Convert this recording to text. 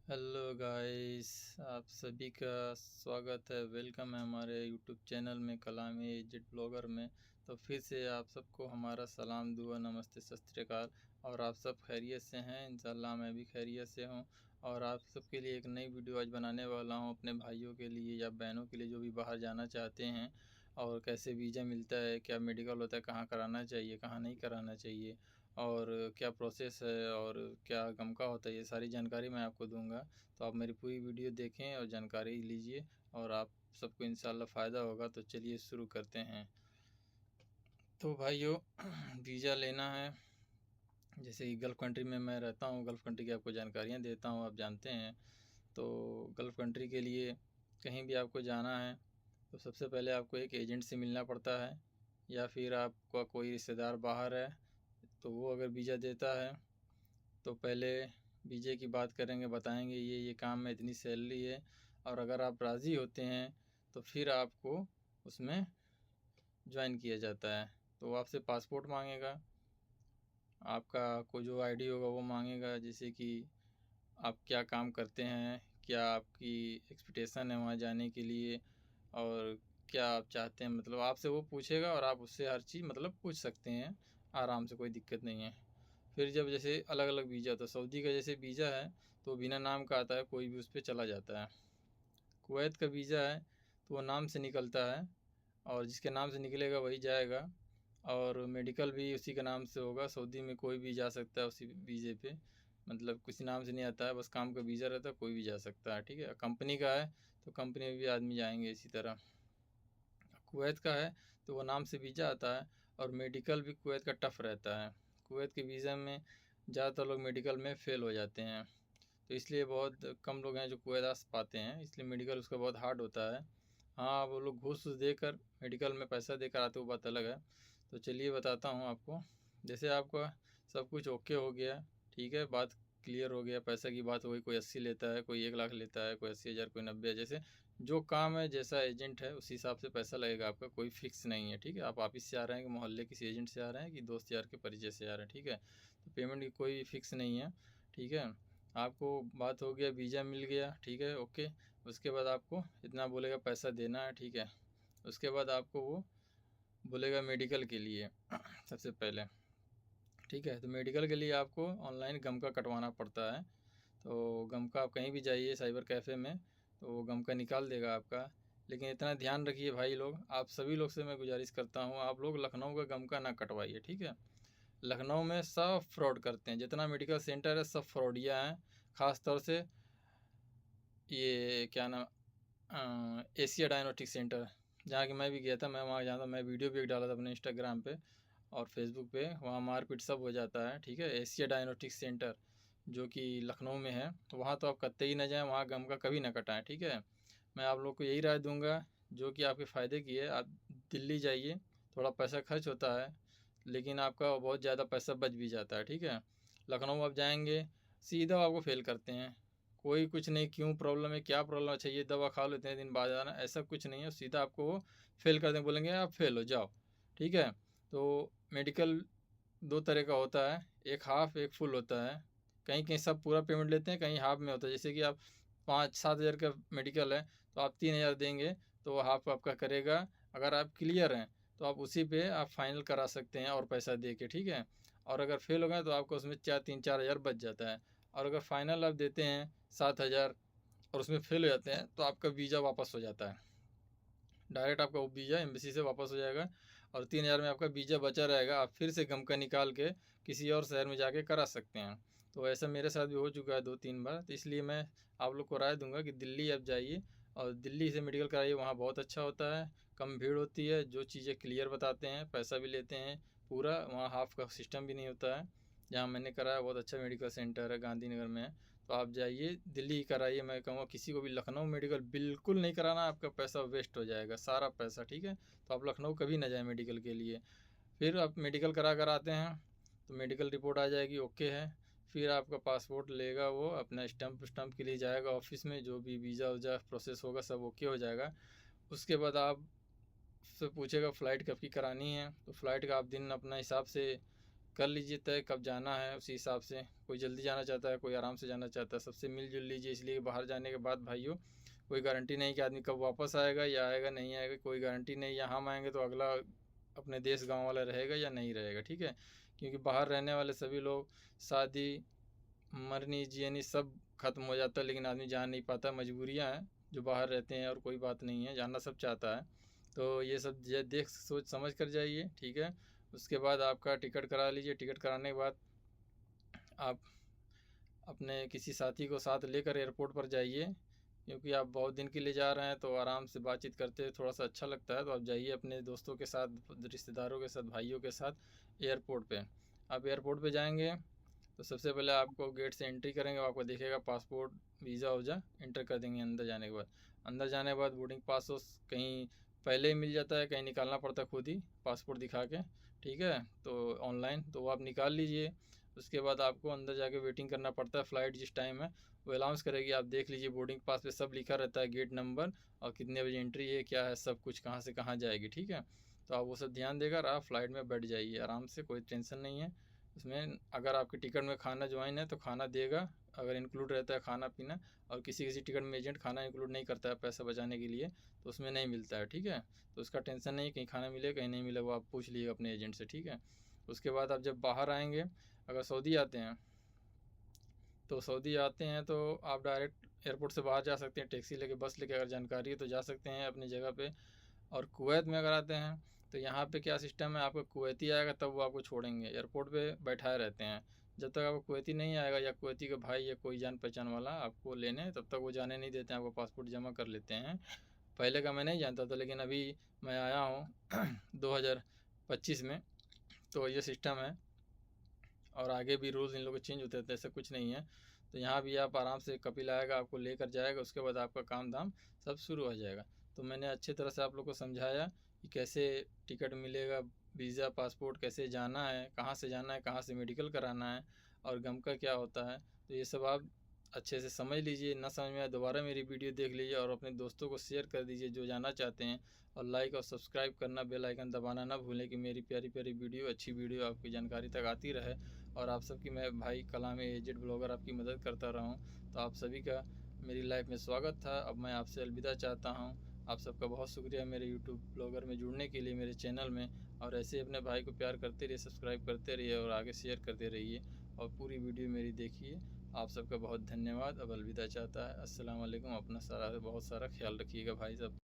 Hello guys, आप सभी का स्वागत है। वेलकम है हमारे यूट्यूब चैनल में कलामी एजेड ब्लॉगर में। तो फिर से आप सबको हमारा सलाम दुआ नमस्ते सत श्री अकाल। और आप सब खैरियत से हैं? इंशाल्लाह मैं भी खैरियत से हूं। और आप सबके लिए एक नई वीडियो आज बनाने वाला हूं, अपने भाइयों के लिए या बहनों के लिए जो भी बाहर जाना चाहते हैं। और कैसे वीज़ा मिलता है, क्या मेडिकल होता है, कहाँ कराना चाहिए, कहाँ नहीं कराना चाहिए, और क्या प्रोसेस है, और क्या गम का होता है, ये सारी जानकारी मैं आपको दूंगा। तो आप मेरी पूरी वीडियो देखें और जानकारी लीजिए, और आप सबको इंशाल्लाह फ़ायदा होगा। तो चलिए शुरू करते हैं। तो भाइयों, वीज़ा लेना है। जैसे कि गल्फ़ कंट्री में मैं रहता हूँ, गल्फ़ कंट्री की आपको जानकारियाँ देता हूँ, आप जानते हैं। तो गल्फ़ कंट्री के लिए कहीं भी आपको जाना है तो सबसे पहले आपको एक एजेंट से मिलना पड़ता है, या फिर आपका कोई रिश्तेदार बाहर है तो वो अगर वीज़ा देता है तो पहले वीज़े की बात करेंगे, बताएंगे ये काम है, इतनी सैलरी है। और अगर आप राज़ी होते हैं तो फिर आपको उसमें ज्वाइन किया जाता है। तो वो आपसे पासपोर्ट मांगेगा, आपका कोई जो आईडी होगा वो मांगेगा, जैसे कि आप क्या काम करते हैं, क्या आपकी एक्सपेक्टेशन है वहाँ जाने के लिए, और क्या आप चाहते हैं, मतलब आपसे वो पूछेगा और आप उससे हर चीज़ मतलब पूछ सकते हैं आराम से, कोई दिक्कत नहीं है। फिर जब जैसे अलग अलग वीज़ा, तो सऊदी का जैसे वीज़ा है तो बिना नाम का आता है, कोई भी उस पर चला जाता है। कुवैत का वीज़ा है तो वो नाम से निकलता है, और जिसके नाम से निकलेगा वही जाएगा। और मेडिकल भी उसी के नाम से होगा। सऊदी में कोई भी जा सकता है उसी वीज़े पे, मतलब किसी नाम से नहीं आता है, बस काम का वीज़ा रहता है, कोई भी जा सकता है। ठीक है, कंपनी का है तो कंपनी में भी आदमी जाएंगे इसी तरह। कुवैत का है तो वो नाम से वीज़ा आता है, और मेडिकल भी कुवैत का टफ़ रहता है। कुवैत के वीज़ा में ज़्यादातर लोग मेडिकल में फ़ेल हो जाते हैं, तो इसलिए बहुत कम लोग हैं जो कुवैत आ पाते हैं, इसलिए मेडिकल उसका बहुत हार्ड होता है। हाँ, वो लोग घूस देकर मेडिकल में पैसा देकर आते, वो बात अलग है। तो चलिए बताता हूँ आपको। जैसे आपका सब कुछ ओके हो गया, ठीक है, बात क्लियर हो गया, पैसा की बात हो गई, कोई 80 लेता है, कोई 1 लाख लेता है, कोई 80,000, कोई 90,000, जैसे जो काम है, जैसा एजेंट है उस हिसाब से पैसा लगेगा आपका, कोई फिक्स नहीं है। ठीक है, आप ऑफिस से आ रहे हैं कि मोहल्ले किसी एजेंट से आ रहे हैं कि दोस्त यार के परिचय से आ रहे हैं, ठीक है, तो पेमेंट की कोई फिक्स नहीं है। ठीक है, आपको बात हो गया, वीज़ा मिल गया, ठीक है, ओके। उसके बाद आपको इतना बोलेगा पैसा देना है, ठीक है। उसके बाद आपको वो बोलेगा मेडिकल के लिए सबसे पहले, ठीक है। तो मेडिकल के लिए आपको ऑनलाइन गम का कटवाना पड़ता है। तो गम का आप कहीं भी जाइए साइबर कैफ़े में, तो वो गम का निकाल देगा आपका। लेकिन इतना ध्यान रखिए भाई लोग, आप सभी लोग से मैं गुजारिश करता हूँ, आप लोग लखनऊ का गम का ना कटवाइए, ठीक है। लखनऊ में सब फ्रॉड करते हैं, जितना मेडिकल सेंटर है सब फ्रॉडिया हैं। ख़ास तौर से ये क्या नाम, एशिया डायग्नोस्टिक सेंटर, जहाँ कि मैं भी गया था, मैं वहाँ गया था, मैं वीडियो भी एक डाला था अपने इंस्टाग्राम पे और फेसबुक पे। वहाँ मारपीट सब हो जाता है, ठीक है। एशिया डायग्नोस्टिक सेंटर जो कि लखनऊ में है, तो वहाँ तो आप कतई ही ना जाएँ, वहाँ गम का कभी ना कटाएँ, ठीक है। मैं आप लोग को यही राय दूंगा जो कि आपके फ़ायदे की है। आप दिल्ली जाइए, थोड़ा पैसा खर्च होता है लेकिन आपका बहुत ज़्यादा पैसा बच भी जाता है, ठीक है। लखनऊ आप जाएंगे, सीधा आपको फेल करते हैं, कोई कुछ नहीं, क्यों प्रॉब्लम है, क्या प्रॉब्लम, अच्छा ये दवा खा लो इतने दिन बाद आना, ऐसा कुछ नहीं है, सीधा आपको वो फेल कर देंगे, बोलेंगे आप फेल हो जाओ, ठीक है। तो मेडिकल दो तरह का होता है, एक हाफ एक फुल होता है। कहीं कहीं सब पूरा पेमेंट लेते हैं, कहीं हाफ में होता है। जैसे कि आप 5-7 हज़ार का मेडिकल है तो आप 3 हज़ार देंगे तो वो हाफ आपका करेगा। अगर आप क्लियर हैं तो आप उसी पे आप फाइनल करा सकते हैं और पैसा दे के, ठीक है। और अगर फेल हो गए तो आपको उसमें 3-4 हज़ार बच जाता है। और अगर फाइनल आप देते हैं 7 हज़ार और उसमें फेल हो जाते हैं तो आपका वीज़ा वापस हो जाता है, डायरेक्ट आपका वो वीज़ा एम्बेसी से वापस हो जाएगा, और 3 हज़ार में आपका वीज़ा बचा रहेगा, आप फिर से गम का निकाल के किसी और शहर में जाके करा सकते हैं। तो ऐसा मेरे साथ भी हो चुका है 2-3 बार। तो इसलिए मैं आप लोग को राय दूंगा कि दिल्ली आप जाइए और दिल्ली से मेडिकल कराइए, वहाँ बहुत अच्छा होता है, कम भीड़ होती है, जो चीज़ें क्लियर बताते हैं, पैसा भी लेते हैं पूरा, वहाँ हाफ का सिस्टम भी नहीं होता है। जहाँ मैंने कराया बहुत अच्छा मेडिकल सेंटर है, गांधीनगर में है। तो आप जाइए दिल्ली ही कराइए, मैं कहूँगा किसी को भी लखनऊ मेडिकल बिल्कुल नहीं कराना, आपका पैसा वेस्ट हो जाएगा सारा पैसा, ठीक है। तो आप लखनऊ कभी ना जाएं मेडिकल के लिए। फिर आप मेडिकल करा कर आते हैं तो मेडिकल रिपोर्ट आ जाएगी ओके है। फिर आपका पासपोर्ट लेगा, वो अपना स्टम्प स्टम्प के लिए जाएगा ऑफिस में, जो भी वीज़ा वूज़ा प्रोसेस होगा सब ओके हो जाएगा। उसके बाद आप से पूछेगा फ़्लाइट कब की करानी है, तो फ़्लाइट का आप दिन अपना हिसाब से कर लीजिए तय कब जाना है, उसी हिसाब से। कोई जल्दी जाना चाहता है, कोई आराम से जाना चाहता है, सबसे मिलजुल लीजिए। इसलिए बाहर जाने के बाद भाइयों कोई गारंटी नहीं कि आदमी कब वापस आएगा या आएगा नहीं आएगा, कोई गारंटी नहीं। या हम आएंगे तो अगला अपने देश गांव वाला रहेगा या नहीं रहेगा, ठीक है। क्योंकि बाहर रहने वाले सभी लोग शादी मरनी जियनी सब खत्म हो जाता है, लेकिन आदमी जा नहीं पाता। मजबूरियाँ हैं जो बाहर रहते हैं, और कोई बात नहीं है, जाना सब चाहता है। तो ये सब देख सोच समझ कर जाइए, ठीक है। उसके बाद आपका टिकट करा लीजिए। टिकट कराने के बाद आप अपने किसी साथी को साथ लेकर एयरपोर्ट पर जाइए, क्योंकि आप बहुत दिन के लिए जा रहे हैं तो आराम से बातचीत करते हुए थोड़ा सा अच्छा लगता है। तो आप जाइए अपने दोस्तों के साथ, रिश्तेदारों के साथ, भाइयों के साथ एयरपोर्ट पे। आप एयरपोर्ट पे जाएंगे तो सबसे पहले आपको गेट से एंट्री करेंगे, आपको दिखेगा पासपोर्ट वीज़ा वूज़ा, इंटर कर देंगे अंदर जाने के बाद। अंदर जाने के बाद बोर्डिंग पास कहीं पहले ही मिल जाता है, कहीं निकालना पड़ता है खुद ही पासपोर्ट दिखा के, ठीक है। तो ऑनलाइन तो वो आप निकाल लीजिए। उसके बाद आपको अंदर जाके वेटिंग करना पड़ता है। फ़्लाइट जिस टाइम है वो अनाउंस करेगी, आप देख लीजिए। बोर्डिंग पास पे सब लिखा रहता है, गेट नंबर और कितने बजे एंट्री है, क्या है, सब कुछ कहाँ से कहाँ जाएगी, ठीक है। तो आप वो सब ध्यान देकर आप फ़्लाइट में बैठ जाइए आराम से, कोई टेंशन नहीं है उसमें। अगर आपके टिकट में खाना ज्वाइन है तो खाना देगा, अगर इंक्लूड रहता है खाना पीना। और किसी किसी टिकट में एजेंट खाना इंक्लूड नहीं करता है पैसा बचाने के लिए, तो उसमें नहीं मिलता है, ठीक है। तो उसका टेंशन नहीं, कहीं खाना मिले कहीं नहीं मिले, वो आप पूछ लीजिएगा अपने एजेंट से, ठीक है। उसके बाद आप जब बाहर आएंगे, अगर सऊदी आते हैं तो सऊदी आते हैं तो आप डायरेक्ट एयरपोर्ट से बाहर जा सकते हैं, टैक्सी लेके, बस लेके, अगर जानकारी है तो जा सकते हैं अपनी जगह पे। और कुवैत में अगर आते हैं तो यहाँ पे क्या सिस्टम है, आपका कुवैती आएगा तब वो आपको छोड़ेंगे, एयरपोर्ट पे बैठाए रहते हैं। जब तक आपको कुवैती नहीं आएगा या कुवैती का भाई या कोई जान पहचान वाला आपको लेने, तब तक वो जाने नहीं देते हैं, आपको पासपोर्ट जमा कर लेते हैं। पहले का मैं नहीं जानता था, लेकिन अभी मैं आया हूँ 2025 में, तो ये सिस्टम है। और आगे भी रूल्स इन लोगों के चेंज होते रहते हैं, ऐसा कुछ नहीं है। तो यहाँ भी आप आराम से, कपिल आएगा आपको लेकर जाएगा, उसके बाद आपका काम धाम सब शुरू हो जाएगा। तो मैंने अच्छे तरह से आप लोग को समझाया कि कैसे टिकट मिलेगा, वीज़ा, पासपोर्ट, कैसे जाना है, कहाँ से जाना है, कहाँ से मेडिकल कराना है, और गम का क्या होता है। तो ये सब आप अच्छे से समझ लीजिए। ना समझ में आए दोबारा मेरी वीडियो देख लीजिए और अपने दोस्तों को शेयर कर दीजिए जो जानना चाहते हैं। और लाइक और सब्सक्राइब करना, बेल आइकन दबाना ना भूलें कि मेरी प्यारी प्यारी वीडियो, अच्छी वीडियो आपकी जानकारी तक आती रहे। और आप सबकी, मैं भाई कलाम एजेड ब्लॉगर, आपकी मदद करता रहा हूँ। तो आप सभी का मेरी लाइफ में स्वागत था। अब मैं आपसे अलविदा चाहता हूँ। आप सबका बहुत शुक्रिया मेरे यूट्यूब ब्लॉगर में जुड़ने के लिए, मेरे चैनल में। और ऐसे अपने भाई को प्यार करते रहिए, सब्सक्राइब करते रहिए और आगे शेयर करते रहिए, और पूरी वीडियो मेरी देखिए। आप सबका बहुत धन्यवाद। अब अलविदा चाहता है। अस्सलाम वालेकुम। अपना सारा बहुत सारा ख्याल रखिएगा भाई सब।